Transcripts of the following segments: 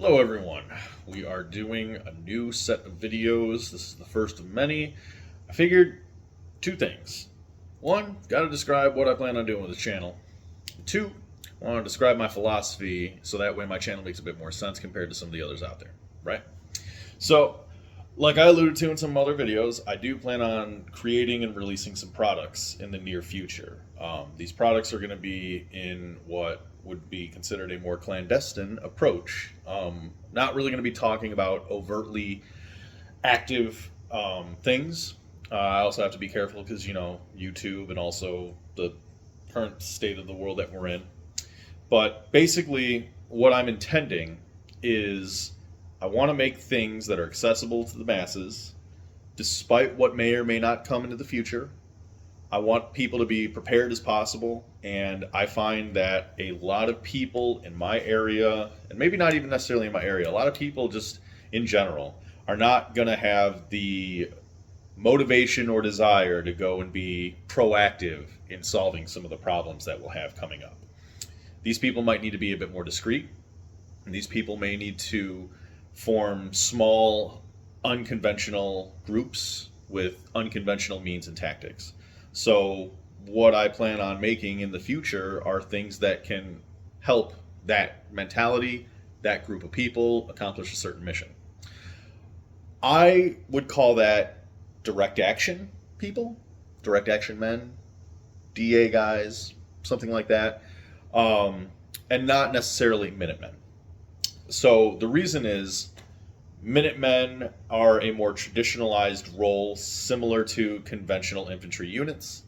Hello everyone. We are doing a new set of videos. This is the first of many. I figured two things. One, got to describe what I plan on doing with the channel. Two, I want to describe my philosophy so that way my channel makes a bit more sense compared to some of the others out there, right? So, like I alluded to in some other videos, I do plan on creating and releasing some products in the near future. These products are going to be in what would be considered a more clandestine approach. Not really going to be talking about overtly active things. I also have to be careful because, YouTube and also the current state of the world that we're in. But basically, what I'm intending is I want to make things that are accessible to the masses, despite what may or may not come into the future. I want people to be prepared as possible, and I find that a lot of people in my area, and maybe not even necessarily in my area, a lot of people just in general are not going to have the motivation or desire to go and be proactive in solving some of the problems that we'll have coming up. These people might need to be a bit more discreet, and these people may need to form small, unconventional groups with unconventional means and tactics. So, what I plan on making in the future are things that can help that mentality, that group of people accomplish a certain mission. I would call that direct action people, direct action men, DA guys, something like that, and not necessarily Minutemen. So the reason is Minutemen are a more traditionalized role similar to conventional infantry units,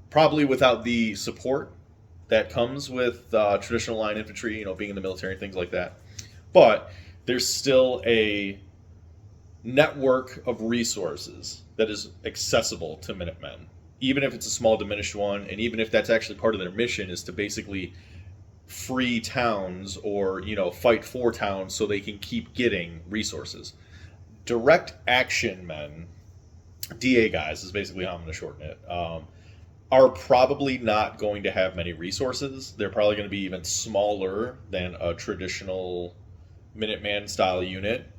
probably without the support that comes with traditional line infantry, being in the military and things like that. But there's still a network of resources that is accessible to Minutemen, even if it's a small diminished one, and even if that's actually part of their mission is to basically free towns or fight for towns so they can keep getting resources. Direct action men, DA guys is basically how I'm going to shorten it, are probably not going to have many resources. They're probably going to be even smaller than a traditional Minuteman style unit.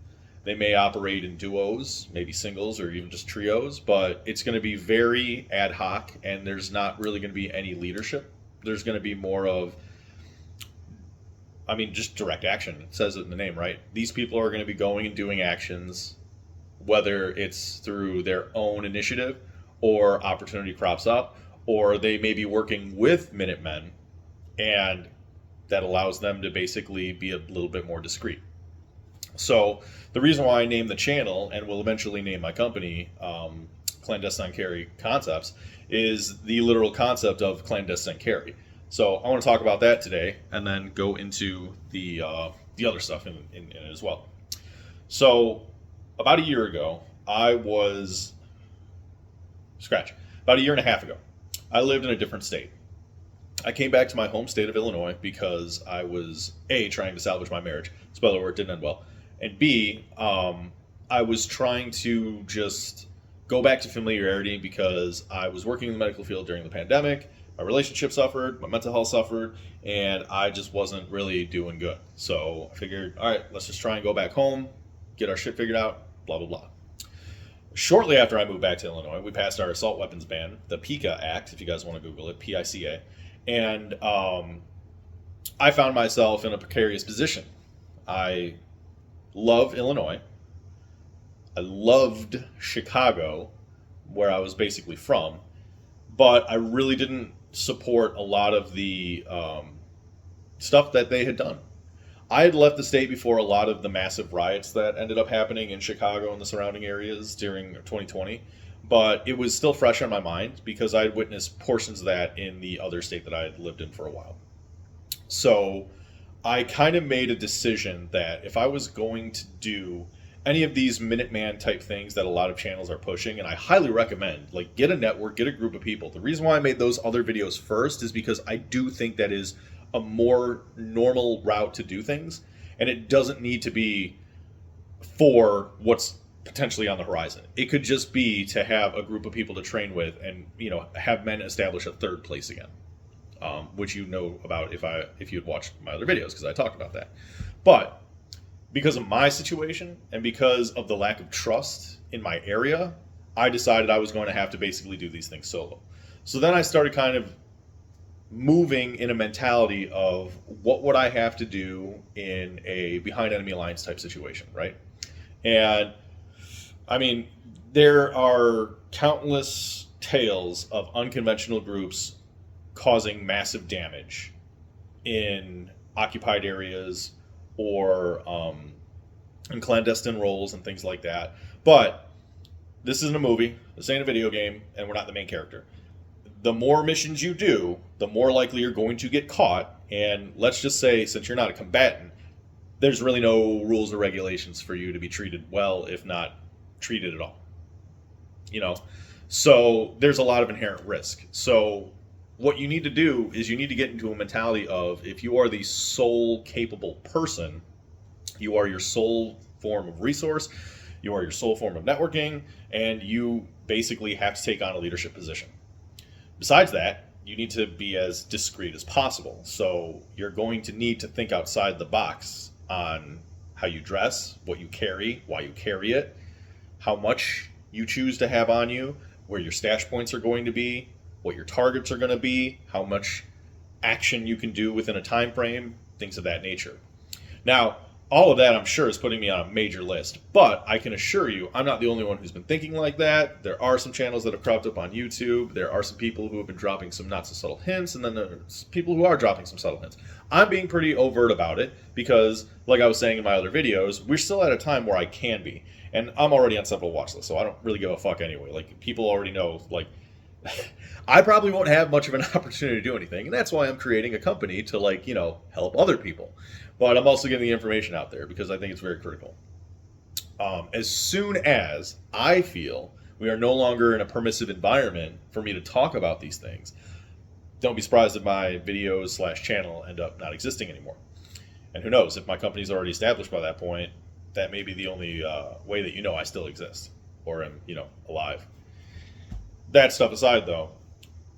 They may operate in duos, maybe singles, or even just trios, but it's going to be very ad hoc, and there's not really going to be any leadership. There's going to be more of, just direct action. It says it in the name, right? These people are going to be going and doing actions, whether it's through their own initiative or opportunity crops up, or they may be working with Minutemen, and that allows them to basically be a little bit more discreet. So the reason why I named the channel, and will eventually name my company, Clandestine Carry Concepts, is the literal concept of clandestine carry. So I want to talk about that today, and then go into the other stuff in it as well. So about a year ago, about a year and a half ago, I lived in a different state. I came back to my home state of Illinois because I was A, trying to salvage my marriage. Spoiler alert, didn't end well. And B, I was trying to just go back to familiarity because I was working in the medical field during the pandemic. My relationship suffered, my mental health suffered, and I just wasn't really doing good. So I figured, all right, let's just try and go back home, get our shit figured out, blah, blah, blah. Shortly after I moved back to Illinois, we passed our assault weapons ban, the PICA Act, if you guys want to Google it, PICA. And I found myself in a precarious position. I love Illinois. I loved Chicago, where I was basically from, but I really didn't support a lot of the stuff that they had done. I had left the state before a lot of the massive riots that ended up happening in Chicago and the surrounding areas during 2020, but it was still fresh on my mind because I had witnessed portions of that in the other state that I had lived in for a while. So I kind of made a decision that if I was going to do any of these Minuteman type things that a lot of channels are pushing, and I highly recommend, get a network, get a group of people. The reason why I made those other videos first is because I do think that is a more normal route to do things, and it doesn't need to be for what's potentially on the horizon. It could just be to have a group of people to train with and, have men establish a third place again. which you know about if you had watched my other videos, because I talked about that. But because of my situation and because of the lack of trust in my area, I decided I was going to have to basically do these things solo. So then I started kind of moving in a mentality of what would I have to do in a behind enemy lines type situation, right? And I mean, there are countless tales of unconventional groups causing massive damage in occupied areas or in clandestine roles and things like that. But this isn't a movie, this ain't a video game, and we're not the main character. The more missions you do, the more likely you're going to get caught. And let's just say, since you're not a combatant, there's really no rules or regulations for you to be treated well, if not treated at all. You know, so there's a lot of inherent risk. So what you need to do is you need to get into a mentality of, if you are the sole capable person, you are your sole form of resource, you are your sole form of networking, and you basically have to take on a leadership position. Besides that, you need to be as discreet as possible. So you're going to need to think outside the box on how you dress, what you carry, why you carry it, how much you choose to have on you, where your stash points are going to be, what your targets are going to be, how much action you can do within a time frame, things of that nature. Now, all of that, I'm sure, is putting me on a major list, but I can assure you I'm not the only one who's been thinking like that. There are some channels that have cropped up on YouTube. There are some people who have been dropping some not so subtle hints, and then there's people who are dropping some subtle hints. I'm being pretty overt about it because, like I was saying in my other videos, we're still at a time where I can be, and I'm already on several watch lists, so I don't really give a fuck anyway. Like, people already know, like, I probably won't have much of an opportunity to do anything, and that's why I'm creating a company to, like, you know, help other people. But I'm also getting the information out there because I think it's very critical. As soon as I feel we are no longer in a permissive environment for me to talk about these things, don't be surprised if my videos / channel end up not existing anymore. And who knows, if my company's already established by that point, that may be the only way that you know I still exist or am, you know, alive. That stuff aside, though,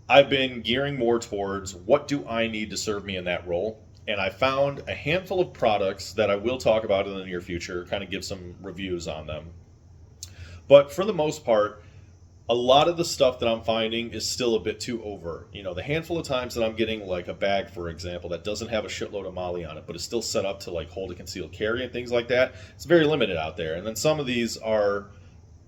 I've been gearing more towards what do I need to serve me in that role. And I found a handful of products that I will talk about in the near future, kind of give some reviews on them. But for the most part, a lot of the stuff that I'm finding is still a bit too overt. You know, the handful of times that I'm getting like a bag, for example, that doesn't have a shitload of molly on it, but is still set up to like hold a concealed carry and things like that, it's very limited out there. And then some of these are,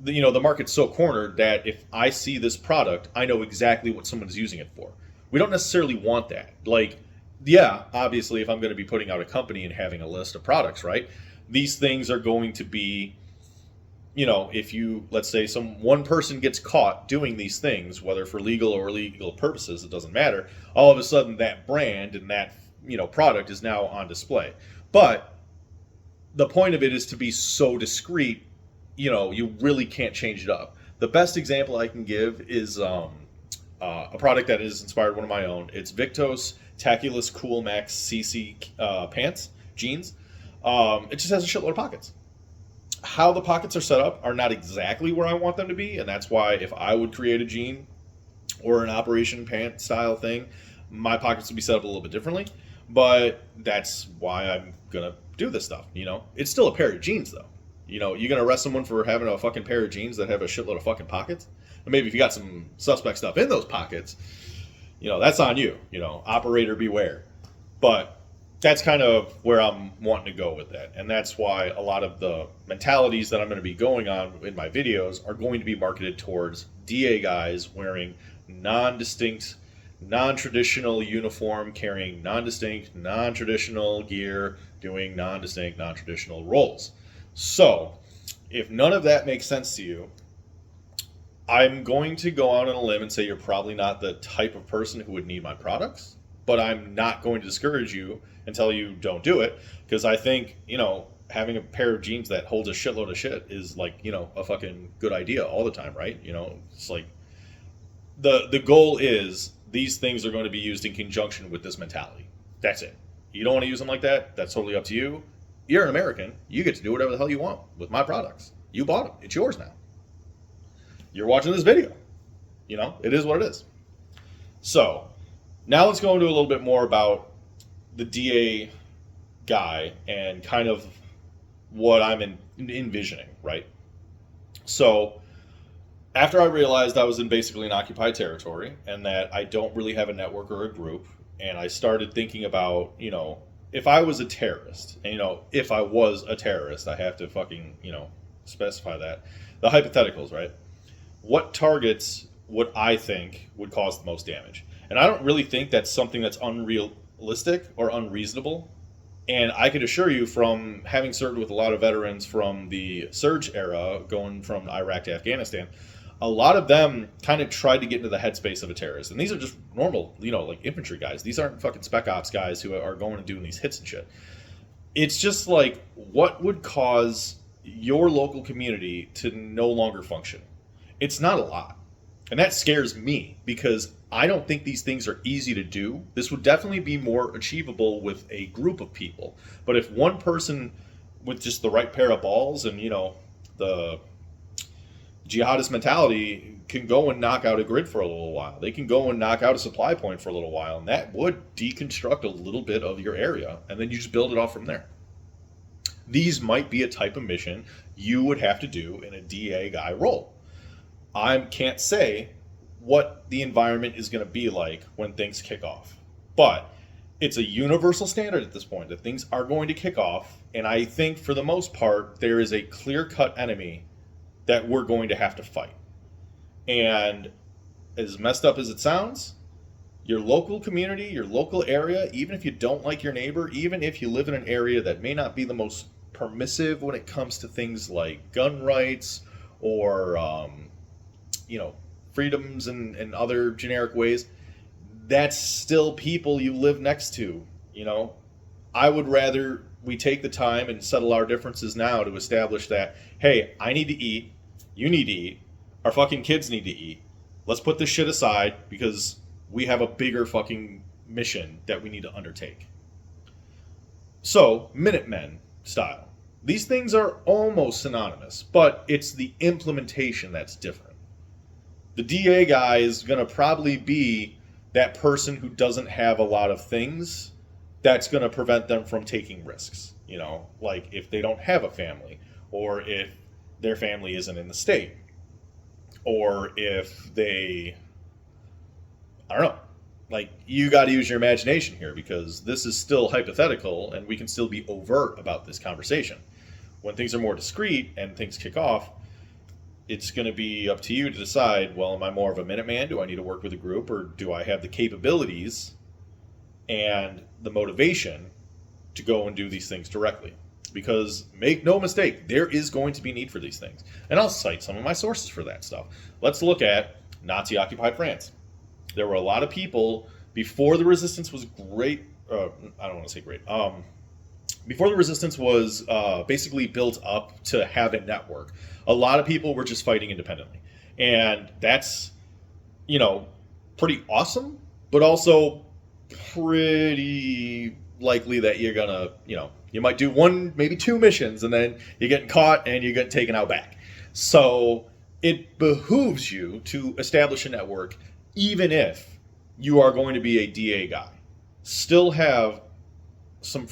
you know, the market's so cornered that if I see this product, I know exactly what someone's using it for. We don't necessarily want that. Like, yeah, obviously, if I'm going to be putting out a company and having a list of products, right, these things are going to be, you know, if you, let's say one person gets caught doing these things, whether for legal or illegal purposes, it doesn't matter, all of a sudden that brand and that, you know, product is now on display. But the point of it is to be so discreet, you know, you really can't change it up. The best example I can give is a product that is inspired one of my own. It's Victos Taculus Cool Max CC pants, jeans. It just has a shitload of pockets. How the pockets are set up are not exactly where I want them to be, and that's why if I would create a jean or an operation pant style thing, my pockets would be set up a little bit differently. But that's why I'm gonna do this stuff. You know, it's still a pair of jeans though. You know, you're gonna arrest someone for having a fucking pair of jeans that have a shitload of fucking pockets. And maybe if you got some suspect stuff in those pockets, you know, that's on you. You know, operator beware. But that's kind of where I'm wanting to go with that. And that's why a lot of the mentalities that I'm going to be going on in my videos are going to be marketed towards DA guys wearing non-distinct, non-traditional uniform, carrying non-distinct, non-traditional gear, doing non-distinct, non-traditional roles. So, if none of that makes sense to you, I'm going to go out on a limb and say you're probably not the type of person who would need my products, but I'm not going to discourage you and tell you don't do it, because I think, you know, having a pair of jeans that holds a shitload of shit is like, you know, a fucking good idea all the time, right? You know, it's like the goal is these things are going to be used in conjunction with this mentality. That's it. You don't want to use them like that, that's totally up to you. You're an American. You get to do whatever the hell you want with my products. You bought them. It's yours now. You're watching this video. You know, it is what it is. So, Now let's go into a little bit more about the DA guy and kind of what I'm envisioning, right? So after I realized I was in basically an occupied territory and that I don't really have a network or a group, and I started thinking about, if I was a terrorist, and, if I was a terrorist, I have to fucking, specify that. The hypotheticals, right? What targets would I think would cause the most damage? And I don't really think that's something that's unrealistic or unreasonable. And I could assure you, from having served with a lot of veterans from the surge era, going from Iraq to Afghanistan, a lot of them kind of tried to get into the headspace of a terrorist. And these are just normal, like infantry guys. These aren't fucking spec ops guys who are going and doing these hits and shit. It's just like, what would cause your local community to no longer function? It's not a lot. And that scares me because I don't think these things are easy to do. This would definitely be more achievable with a group of people. But if one person with just the right pair of balls and, the jihadist mentality can go and knock out a grid for a little while, they can go and knock out a supply point for a little while, and that would deconstruct a little bit of your area, and then you just build it off from there. These might be a type of mission you would have to do in a DA guy role. I can't say what the environment is going to be like when things kick off, but it's a universal standard at this point that things are going to kick off, and I think for the most part there is a clear-cut enemy that we're going to have to fight. And as messed up as it sounds, your local community, your local area, even if you don't like your neighbor, even if you live in an area that may not be the most permissive when it comes to things like gun rights or freedoms and other generic ways, that's still people you live next to. I would rather we take the time and settle our differences now to establish that, hey, I need to eat, you need to eat, our fucking kids need to eat. Let's put this shit aside because we have a bigger fucking mission that we need to undertake. So, Minutemen style. These things are almost synonymous, but it's the implementation that's different. The DA guy is going to probably be that person who doesn't have a lot of things that's going to prevent them from taking risks. Like if they don't have a family, or if their family isn't in the state, or if they, I don't know. Like, you got to use your imagination here because this is still hypothetical and we can still be overt about this conversation. When things are more discreet and things kick off, it's going to be up to you to decide, well, am I more of a Minuteman? Do I need to work with a group, or do I have the capabilities and the motivation to go and do these things directly? Because make no mistake, there is going to be need for these things. And I'll cite some of my sources for that stuff. Let's look at Nazi-occupied France. There were a lot of people before the resistance was great. I don't want to say great. Before the resistance was basically built up to have a network, a lot of people were just fighting independently. And that's, pretty awesome, but also pretty likely that you're going to, you might do one, maybe two missions, and then you're getting caught and you're getting taken out back. So it behooves you to establish a network, even if you are going to be a DA guy. Still have some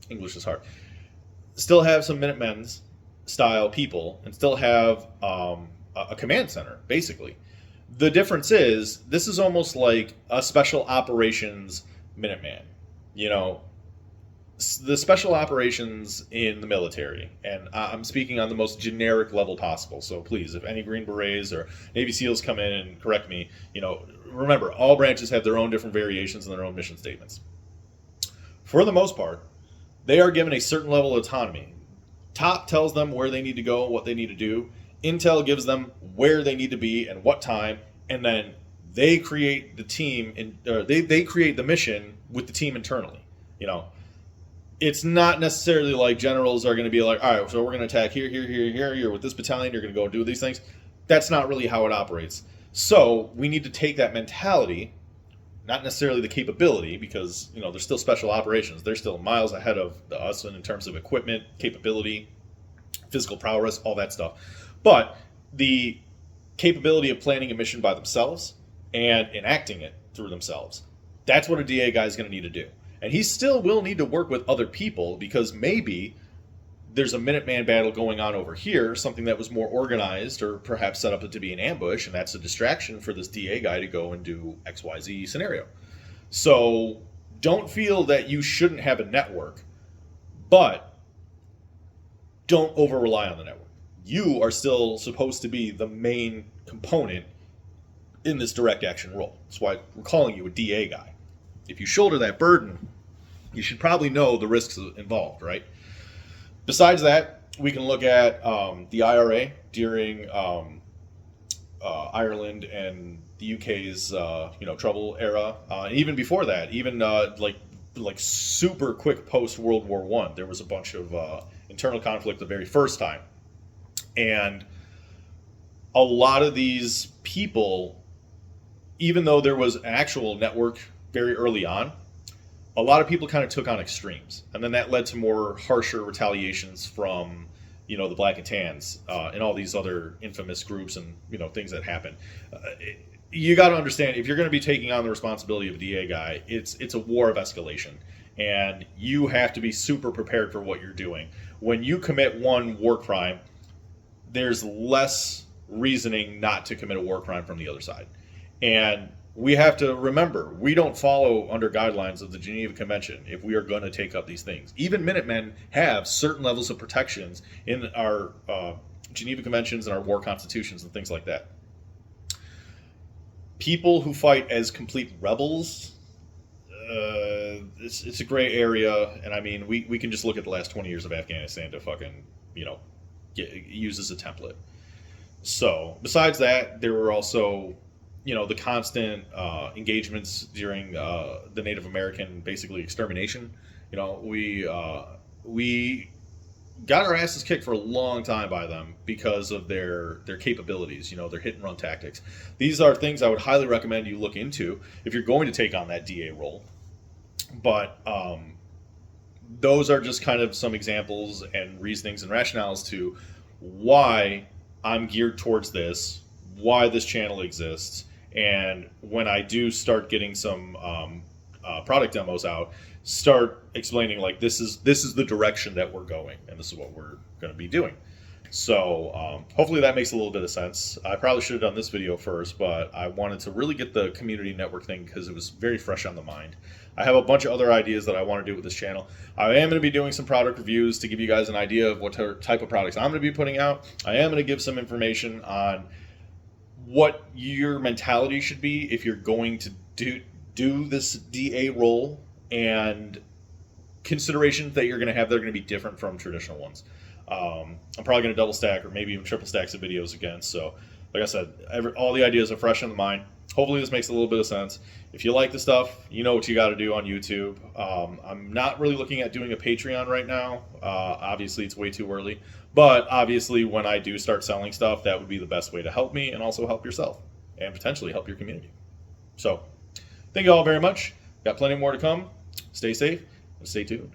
English is hard. Still have some Minutemen's style people, and still have a command center, basically. The difference is, this is almost like a special operations Minuteman. The special operations in the military, and I'm speaking on the most generic level possible, so please, if any Green Berets or Navy SEALs come in and correct me, remember, all branches have their own different variations and their own mission statements. For the most part, they are given a certain level of autonomy. Top tells them where they need to go, what they need to do. Intel gives them where they need to be and what time, and then they create the team, they create the mission with the team internally. It's not necessarily like generals are going to be like, all right, so we're going to attack here, here, here, here. You're with this battalion. You're going to go do these things. That's not really how it operates. So we need to take that mentality, not necessarily the capability, because they're still special operations. They're still miles ahead of us in terms of equipment, capability, physical prowess, all that stuff. But the capability of planning a mission by themselves and enacting it through themselves. That's what a DA guy is going to need to do. And he still will need to work with other people, because maybe there's a Minuteman battle going on over here, something that was more organized or perhaps set up to be an ambush, and that's a distraction for this DA guy to go and do XYZ scenario. So don't feel that you shouldn't have a network, but don't over rely on the network. You are still supposed to be the main component in this direct action role. That's why we're calling you a DA guy. If you shoulder that burden, you should probably know the risks involved, right? Besides that, we can look at the IRA during Ireland and the UK's Trouble era, and even before that, even like super quick post World War I, there was a bunch of internal conflict the very first time, and a lot of these people, even though there was an actual network very early on, a lot of people kind of took on extremes, and then that led to more harsher retaliations from, the Black and Tans and all these other infamous groups and things that happen. You got to understand, if you're going to be taking on the responsibility of a DA guy, it's a war of escalation, and you have to be super prepared for what you're doing. When you commit one war crime, there's less reasoning not to commit a war crime from the other side, and we have to remember, we don't follow under guidelines of the Geneva Convention if we are going to take up these things. Even Minutemen have certain levels of protections in our Geneva Conventions and our war constitutions and things like that. People who fight as complete rebels, it's a gray area, and I mean, we can just look at the last 20 years of Afghanistan to fucking, use as a template. So, besides that, there were also the constant engagements during the Native American, basically, extermination. We got our asses kicked for a long time by them because of their capabilities, their hit and run tactics. These are things I would highly recommend you look into if you're going to take on that DA role. But those are just kind of some examples and reasonings and rationales to why I'm geared towards this, why this channel exists. And when I do start getting some product demos out, start explaining like this is the direction that we're going, and this is what we're going to be doing. So hopefully that makes a little bit of sense. I probably should have done this video first, but I wanted to really get the community network thing because it was very fresh on the mind. I have a bunch of other ideas that I want to do with this channel. I am going to be doing some product reviews to give you guys an idea of what type of products I'm going to be putting out. I am going to give some information on what your mentality should be if you're going to do this DA role, and considerations that you're going to have that are going to be different from traditional ones. I'm probably going to double stack or maybe even triple stack some videos again. So like I said, all the ideas are fresh in the mind. Hopefully this makes a little bit of sense. If you like the stuff, you know what you got to do on YouTube. I'm not really looking at doing a Patreon right now. Obviously, it's way too early. But obviously, when I do start selling stuff, that would be the best way to help me and also help yourself and potentially help your community. So thank you all very much. Got plenty more to come. Stay safe and stay tuned.